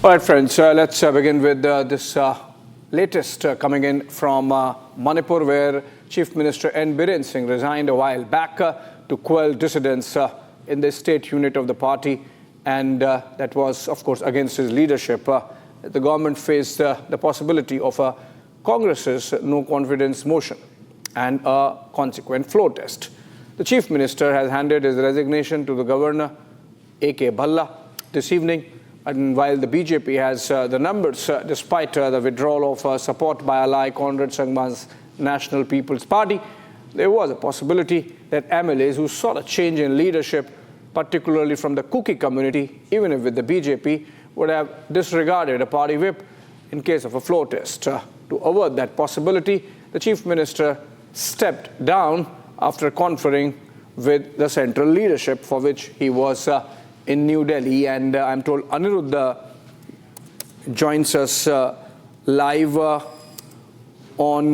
All right, friends, let's begin with this latest coming in from Manipur, where Chief Minister Biren Singh resigned a while back to quell dissidence in the state unit of the party, and that was, of course, against his leadership. The government faced the possibility of a Congress's no-confidence motion and a consequent floor test. The Chief Minister has handed his resignation to the Governor, A.K. Bhalla, this evening. And while the BJP has the numbers, despite the withdrawal of support by ally Conrad Sangma's National People's Party, there was a possibility that MLAs who sought a change in leadership, particularly from the Kuki community, even if with the BJP, would have disregarded a party whip in case of a floor test. To avert that possibility, the Chief Minister stepped down after conferring with the central leadership, for which he was in New Delhi, and I'm told Aniruddha joins us live on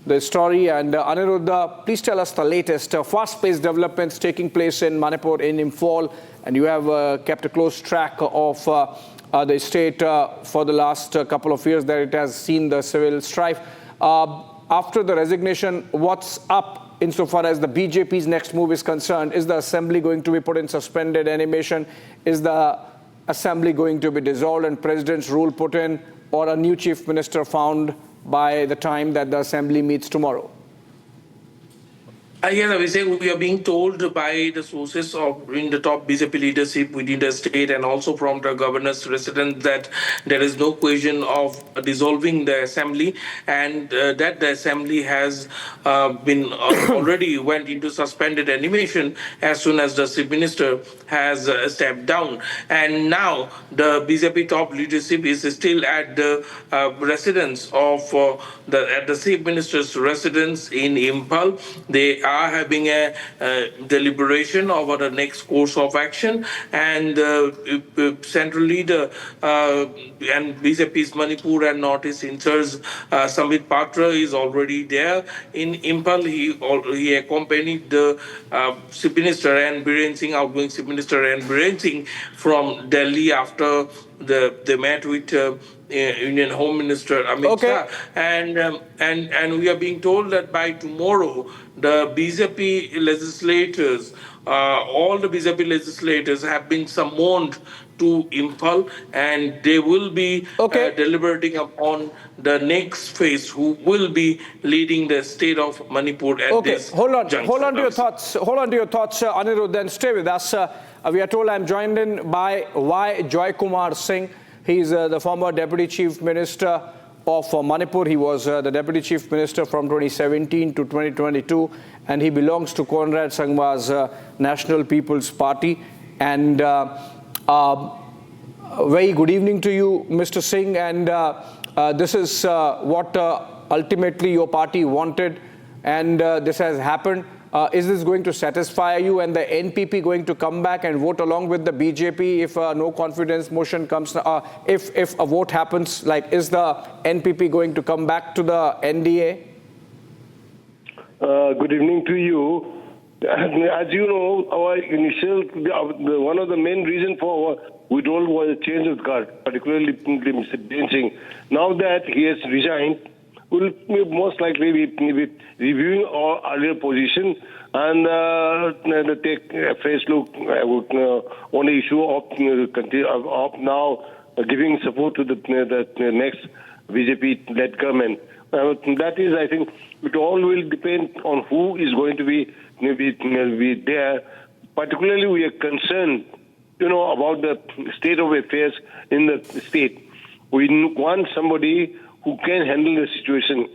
the story. And Aniruddha, please tell us the latest fast-paced developments taking place in Manipur, in Imphal, and you have kept a close track of the state for the last couple of years that it has seen the civil strife. After the resignation, what's up insofar as the BJP's next move is concerned? Is the assembly going to be put in suspended animation? Is the assembly going to be dissolved and president's rule put in, or a new chief minister found by the time that the assembly meets tomorrow? Yes, Abhishek, we are being told by the sources in the top BJP leadership within the state and also from the governor's residence that there is no question of dissolving the assembly, and that the assembly has been already went into suspended animation as soon as the chief minister has stepped down. And now the BJP top leadership is still at the residence of at the chief minister's residence in Imphal. They are having a deliberation over the next course of action, and central leader and BJP's Manipur and Northeast in charge, Samit Patra, is already there in Imphal. He accompanied the chief minister and Biren Singh, outgoing chief minister and Biren Singh, from Delhi after they met with Union Home Minister Amit Shah, and we are being told that by tomorrow the BJP legislators, all the BJP legislators have been summoned to Imphal, and they will be deliberating upon the next phase, who will be leading the state of Manipur at this juncture. Hold on to your thoughts. Hold on to your thoughts, Aniruddha, and stay with us. We are told I'm joined in by Y. Joy Kumar Singh. He's the former Deputy Chief Minister of Manipur. He was the Deputy Chief Minister from 2017 to 2022, and he belongs to Conrad Sangma's National People's Party. And very good evening to you, Mr. Singh. And this is what ultimately your party wanted, and this has happened. Is this going to satisfy you, and the NPP going to come back and vote along with the BJP if no confidence motion comes? If a vote happens, like, is the NPP going to come back to the NDA? Good evening to you. As you know, our initial, one of the main reasons for our withdrawal was a change of guard, particularly Mr. Biren Singh. Now that he has resigned, we'll most likely be reviewing our earlier position and take a fresh look on the issue of now giving support to the next BJP-led government. That is, I think, it all will depend on who is going to be there. Particularly, we are concerned, about the state of affairs in the state. We want somebody who can handle the situation.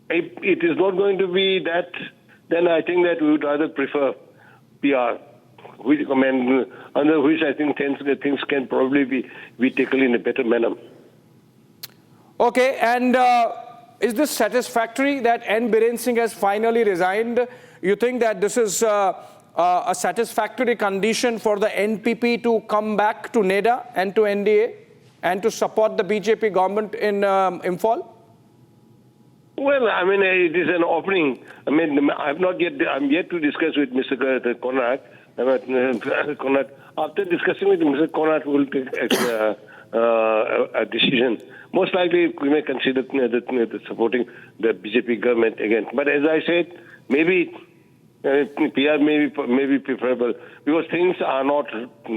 If it is not going to be that, then I think that we would rather prefer PR, under which I think things can probably be taken in a better manner. Okay, and is this satisfactory that Biren Singh has finally resigned? You think that this is a satisfactory condition for the NPP to come back to NEDA and to NDA and to support the BJP government in Imphal? Well, I mean, it is an opening. I mean, I'm yet to discuss with Mr. Conrad. after discussing with Mr. Conrad, we'll take a decision. Most likely, we may consider supporting the BJP government again. But as I said, maybe PR may be preferable because things are not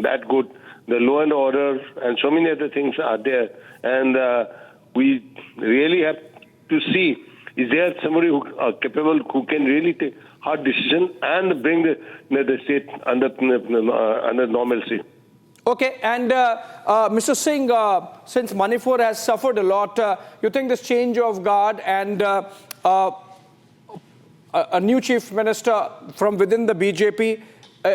that good. The law and order and so many other things are there. And we really have to see, is there somebody who are capable, who can really take hard decision and bring the state under normalcy. Okay, and Mr. Singh, since Manipur has suffered a lot, you think this change of guard and a new chief minister from within the BJP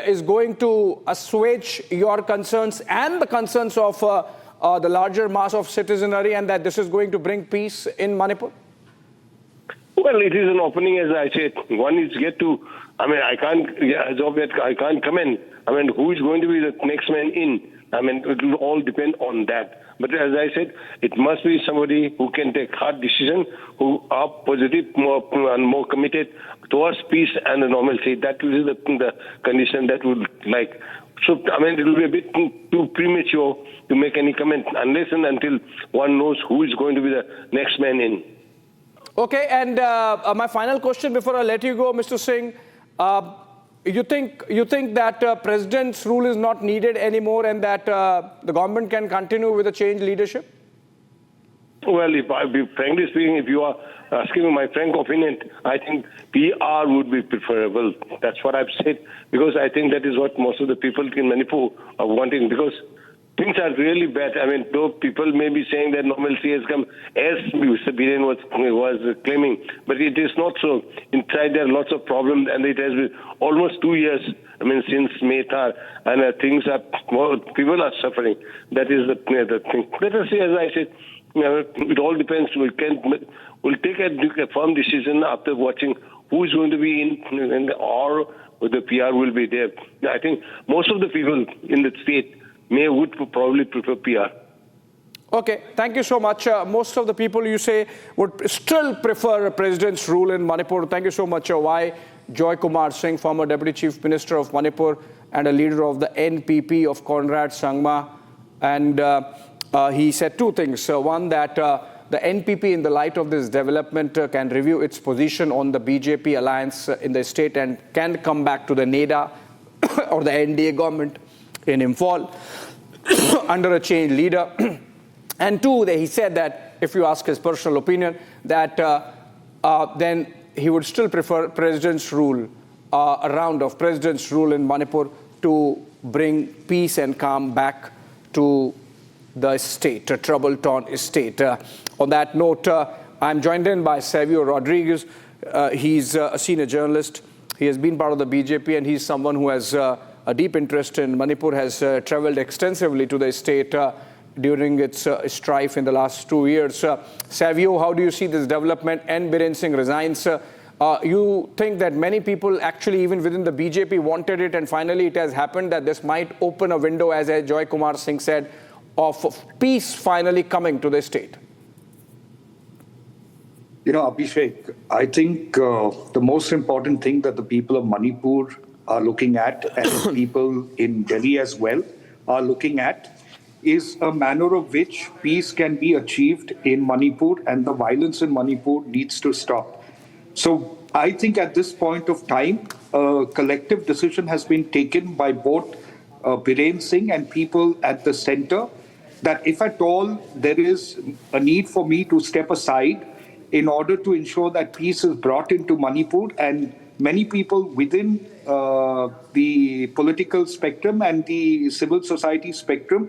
is going to assuage your concerns and the concerns of the larger mass of citizenry, and that this is going to bring peace in Manipur? Well, it is an opening, as I said. One is yet to, I can't, as of yet, I can't comment. Who is going to be the next man in? It will all depend on that. But as I said, it must be somebody who can take hard decisions, who are positive, more committed towards peace and normalcy. That is the condition that would like. So, it will be a bit too premature to make any comment unless and until one knows who is going to be the next man in. Okay, and my final question before I let you go, Mr. Singh, you think that president's rule is not needed anymore and that the government can continue with a changed leadership? Well, frankly speaking, if you are asking me my frank opinion, I think PR would be preferable. That's what I've said, because I think that is what most of the people in Manipur are wanting, because things are really bad. Though people may be saying that normalcy has come, as Mr. Biren was claiming, but it is not so. Inside there are lots of problems, and it has been almost 2 years, since May 3rd, and people are suffering. That is the thing. Let us see, as I said, it all depends. We'll take a firm decision after watching who is going to be in or the PR will be there. I think most of the people in the state would probably prefer PR. Okay, thank you so much. Most of the people, you say, would still prefer a president's rule in Manipur. Thank you so much. Y. Joy Kumar Singh, former Deputy Chief Minister of Manipur and a leader of the NPP of Conrad Sangma. And he said two things. One, that the NPP, in the light of this development, can review its position on the BJP alliance in the state and can come back to the NEDA or the NDA government in Imphal under a changed leader. And two, he said that, if you ask his personal opinion, that then he would still prefer president's rule, a round of president's rule in Manipur to bring peace and calm back to the state, a trouble-torn state. On that note, I'm joined in by Savio Rodriguez. He's a senior journalist. He has been part of the BJP, and he's someone who has a deep interest in Manipur, has traveled extensively to the state during its strife in the last 2 years. Savio, how do you see this development? And Biren Singh resigns. You think that many people actually, even within the BJP, wanted it, and finally it has happened, that this might open a window, as Joy Kumar Singh said, of peace finally coming to the state? Abhishek, I think the most important thing that the people of Manipur are looking at, and people in Delhi as well are looking at, is a manner of which peace can be achieved in Manipur, and the violence in Manipur needs to stop. So I think at this point of time, a collective decision has been taken by both Biren Singh and people at the center, that if at all there is a need for me to step aside in order to ensure that peace is brought into Manipur, and many people within the political spectrum and the civil society spectrum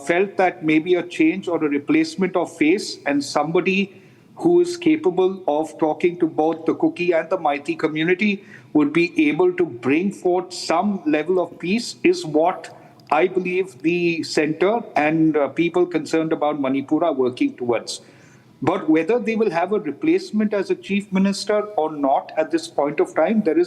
felt that maybe a change or a replacement of face and somebody who is capable of talking to both the Kuki and the Maiti community would be able to bring forth some level of peace is what I believe the center and people concerned about Manipur are working towards. But whether they will have a replacement as a chief minister or not at this point of time, there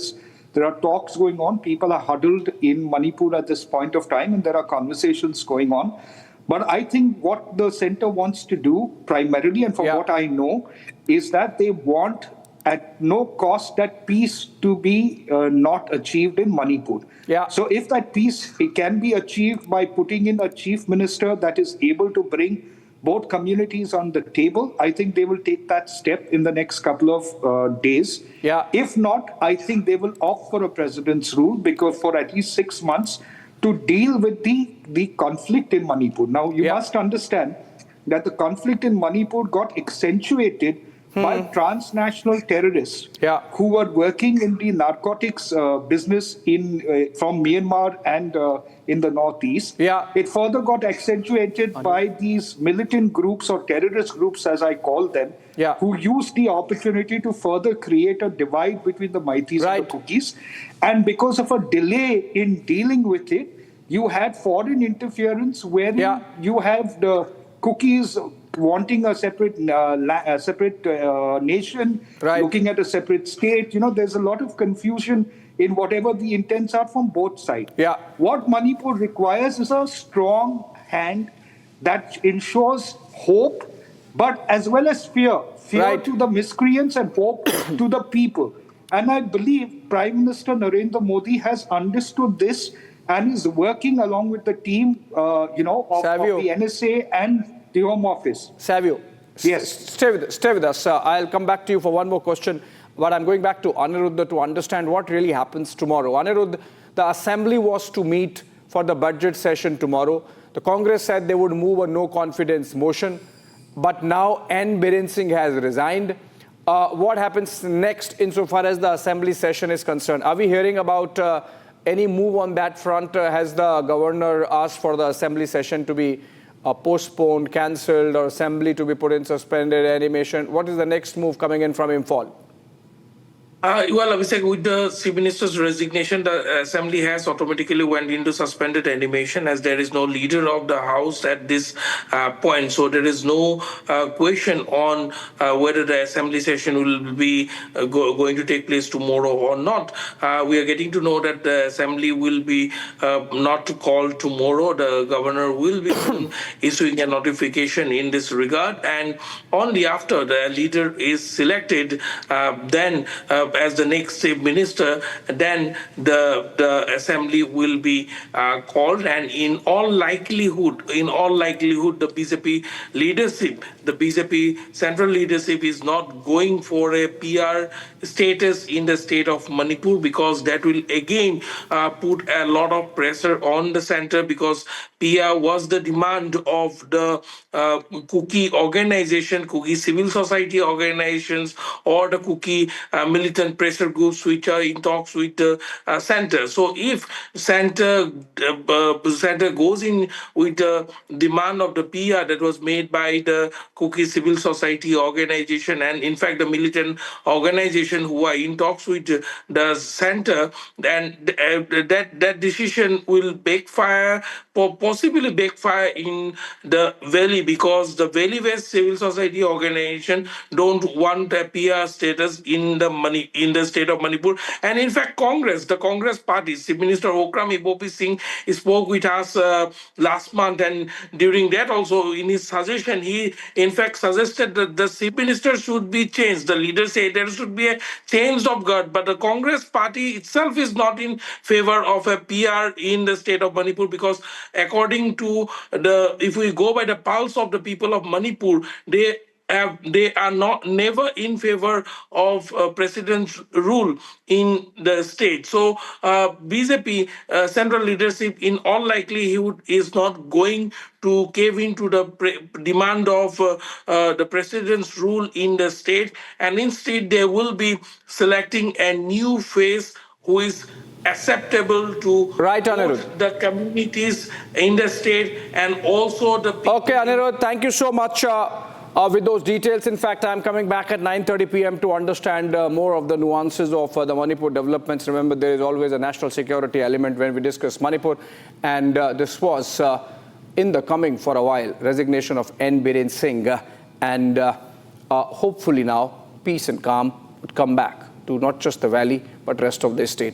are talks going on. People are huddled in Manipur at this point of time, and there are conversations going on. But I think what the center wants to do primarily, and from what I know, is that they want at no cost that peace to be not achieved in Manipur. Yeah. So if that peace it can be achieved by putting in a chief minister that is able to bring both communities on the table, I think they will take that step in the next couple of days. Yeah. If not, I think they will opt for a president's rule because for at least 6 months to deal with the conflict in Manipur. Now, you must understand that the conflict in Manipur got accentuated by transnational terrorists who were working in the narcotics business from Myanmar and in the northeast. It further got accentuated by these militant groups or terrorist groups, as I call them, who used the opportunity to further create a divide between the Maitis and the Kukis. And because of a delay in dealing with it, you had foreign interference wherein you have the Kukis wanting a separate nation, looking at a separate state. There's a lot of confusion in whatever the intents are from both sides. What Manipur requires is a strong hand that ensures hope, but as well as fear. Fear to the miscreants and hope to the people. And I believe Prime Minister Narendra Modi has understood this and is working along with the team, of the NSA and the Home Office. Savio, yes. Stay with us. I'll come back to you for one more question, but I'm going back to Aniruddha to understand what really happens tomorrow. Aniruddha, the Assembly was to meet for the budget session tomorrow. The Congress said they would move a no-confidence motion, but now Biren Singh has resigned. What happens next insofar as the Assembly session is concerned? Are we hearing about any move on that front? Has the governor asked for the Assembly session to be postponed, cancelled, or Assembly to be put in suspended animation? What is the next move coming in from Imphal? Well, Abhishek, with the Chief Minister's resignation, the Assembly has automatically went into suspended animation as there is no leader of the House at this point. So there is no question on whether the Assembly session will be going to take place tomorrow or not. We are getting to know that the Assembly will be not called tomorrow. The governor will be issuing a notification in this regard. And only after the leader is selected, then as the next Chief Minister, then the Assembly will be called, and in all likelihood, the BJP leadership, the BJP central leadership is not going for a PR status in the state of Manipur, because that will again put a lot of pressure on the center, because PR was the demand of the Kuki organization, Kuki civil society organizations, or the Kuki militant pressure groups which are in talks with the center. So if center goes in with the demand of the PR that was made by the Kuki civil society organization, and in fact the militant organization who are in talks with the center, then that decision will backfire, possibly backfire in the Valley, because the Valley West civil society organization don't want a PR status in the state of Manipur. And in fact, the Congress party, Chief Minister Arnab Singh spoke with us last month, and during that also in his suggestion, he in fact suggested that the Chief Minister should be changed. The leader said there should be a change of guard, but the Congress party itself is not in favor of a PR in the state of Manipur, because according to if we go by the pulse of the people of Manipur, they are never in favor of president's rule in the state. So BJP central leadership in all likelihood is not going to cave into the demand of the president's rule in the state, and instead they will be selecting a new face who is acceptable to both the communities in the state and also the people. Okay, Anirudh, thank you so much with those details. In fact, I'm coming back at 9:30 p.m. to understand more of the nuances of the Manipur developments. Remember, there is always a national security element when we discuss Manipur, and this was in the coming for a while, resignation of Biren Singh, and hopefully now peace and calm would come back to not just the valley, but rest of the state.